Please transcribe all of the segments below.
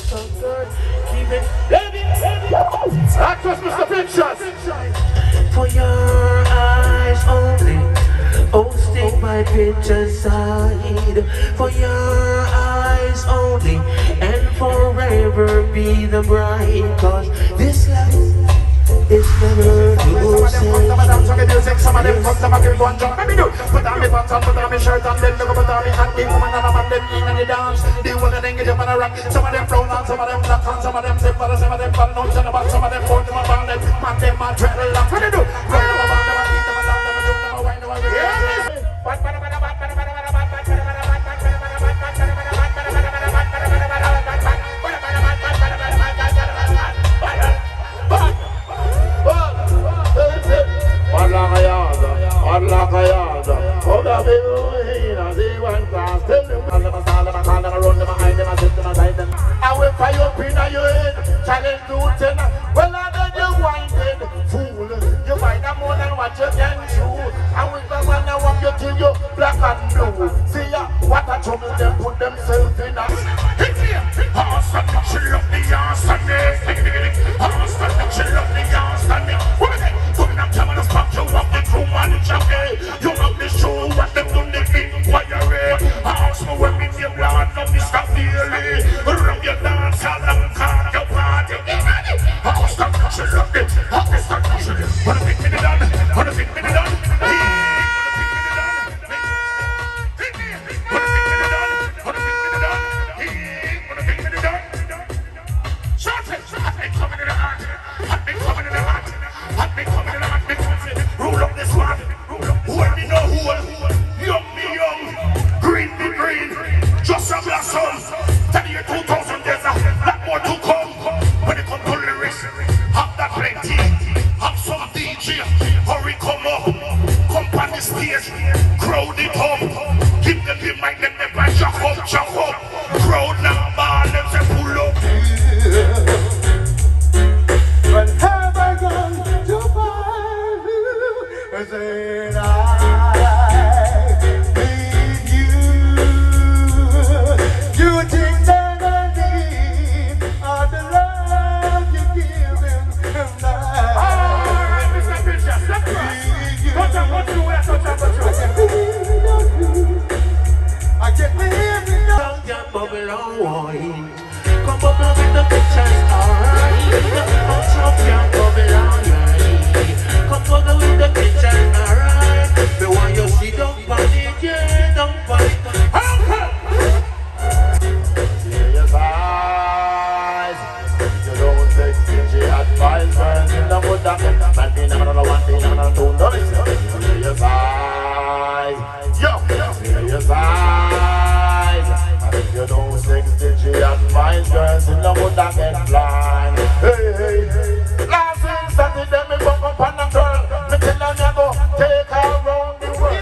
so good. Keep it heavy. Act was Mr. Pictures. For your eyes only. Oh, stick my picture side. For your eyes only. And forever be the bride. Cause this love is never to say. Some of them sing music, some of them come to my girl go and jump. Let me do. Put on me pants and put on me shirt and then look up on me and the woman and a man them in and the dance. The one that then get up on a rock. Some of them brown and some of them black and some of them zip and some of them ball nuts and about some of them born to my band. Man them a dreadle and what they do? Run them a band, them a eat them a laugh, them a jump, them a wine, them a wiggle. I will fire up in your head, challenge Newton. Well, I know you winded, fool. You find out more than what you can do. And with the one I want you till you black and blue. See ya, what a trouble them put themselves in. Hit me, horse and chill up the ass and me. Horse and chill up the ass and me. What is it? Putting up time on the spot, you up the crew and jump. You up the show, what them do the inquiry. Horse me when me feel blood, no me stop daily. Rub your dance and I'm caught your party. Horse and chill up the, horse and chill up. Wanna pick me the done, wanna pick me the done. Crowd it up, give them the mic, them never jack up. Crowd now, man, them say pull up. But have I gone to find you? Said I need you. You think that I need all the love you give him now. Alright, Mr. Bishop, step back. Touch up what you wear, touch up what you wear. I get me here, Come bubble on wine. Come bubble with the pictures, alright. Come bubble on wine. Come bubble with the pictures, alright. Me want you see don't panic, yeah, don't panic. Serious eyes. You don't take Stitchie advice, friends in the wood that can bad thing, another one thing, another two, no listen. Serious eyes. Yo, serious eyes. And if you don't take Stitchie advice, girls in the wood that get blind. Hey. Last thing Saturday, me come up on a girl. Me tell her me go take her around the world.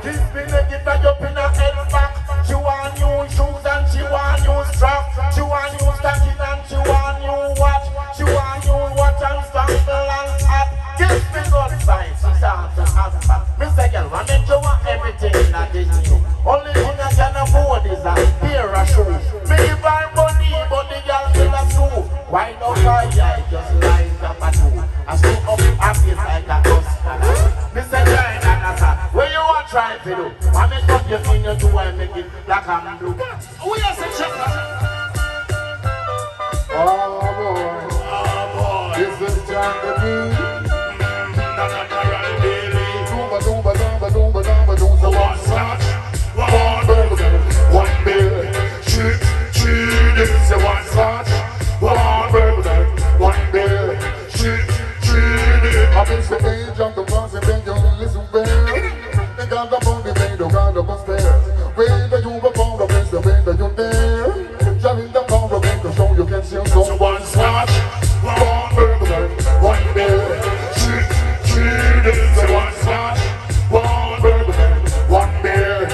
Kiss me naked and up in her head back. She want new shoes and she want new strap. She want new stocking and she want new watch. She want new watch and sandal and hat. Kiss me good side, she start to have fun. Me say girl, I make you want everything that is new. Only thing I can afford is a pair of shoes. Me give her money, but the girl still a sue. Why not her eye just like a tattoo? I stood up happy like a hustler. Me say try that, where you want try to do? I make up your finger to and make it black and blue. Who you say Chaka? Oh boy, this is Chaka Demus. One bill, three, this is one touch. One burger, one bill, three, I miss the age of the ones and then you listen well. They got up on the bed, they got up on stairs. Where the you go from the place, the way that you there. Driving the car, the make the show you can see so one touch. One burger, one bill, three, this is one touch. One burger, one bill.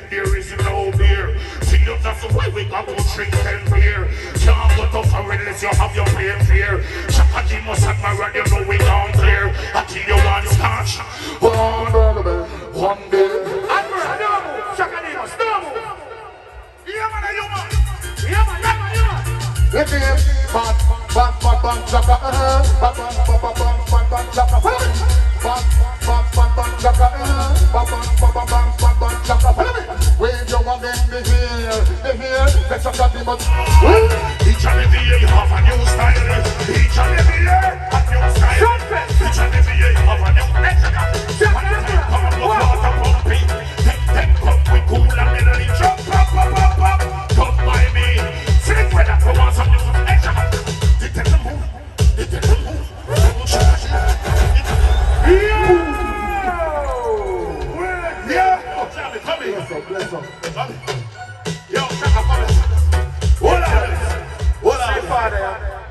There is no beer. See, that's the way we got to drink and beer. Can't go to foreign unless you have your plane clear. Chaka Demus and my radio know we down clear. I kill you one scotch. One burger, one beer. Admiral, no move. Chaka Demus, no move. Yeah, man, you say Chaka Demus. Each and every year you have a new style. Each and every year a new style. Each and every year you have a new style. Come on, water pumping. Take cup with cool and melody. Jump, pop, pop, pop, pop. Come by me. Sing with that. Come on, some new extra. They take the move. They take the move. Yeah. Charlie, come here. Bless up. Yo, Chaka, come here. Hold on.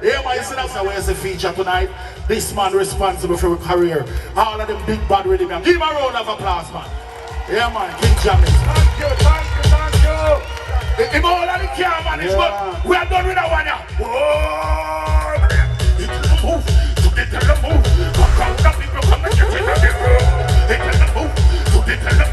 Yeah, man, you see that's where's the feature tonight. This man responsible for a career. All of them big bad rhythm. Give him a round of applause, man. Yeah, man, King JAMMYS. Thank you. If all of the car, man, is good. We are done with that one, yeah. Whoa! It is the move. To get the move. Come, the people come and get in the move. It is the move. To get the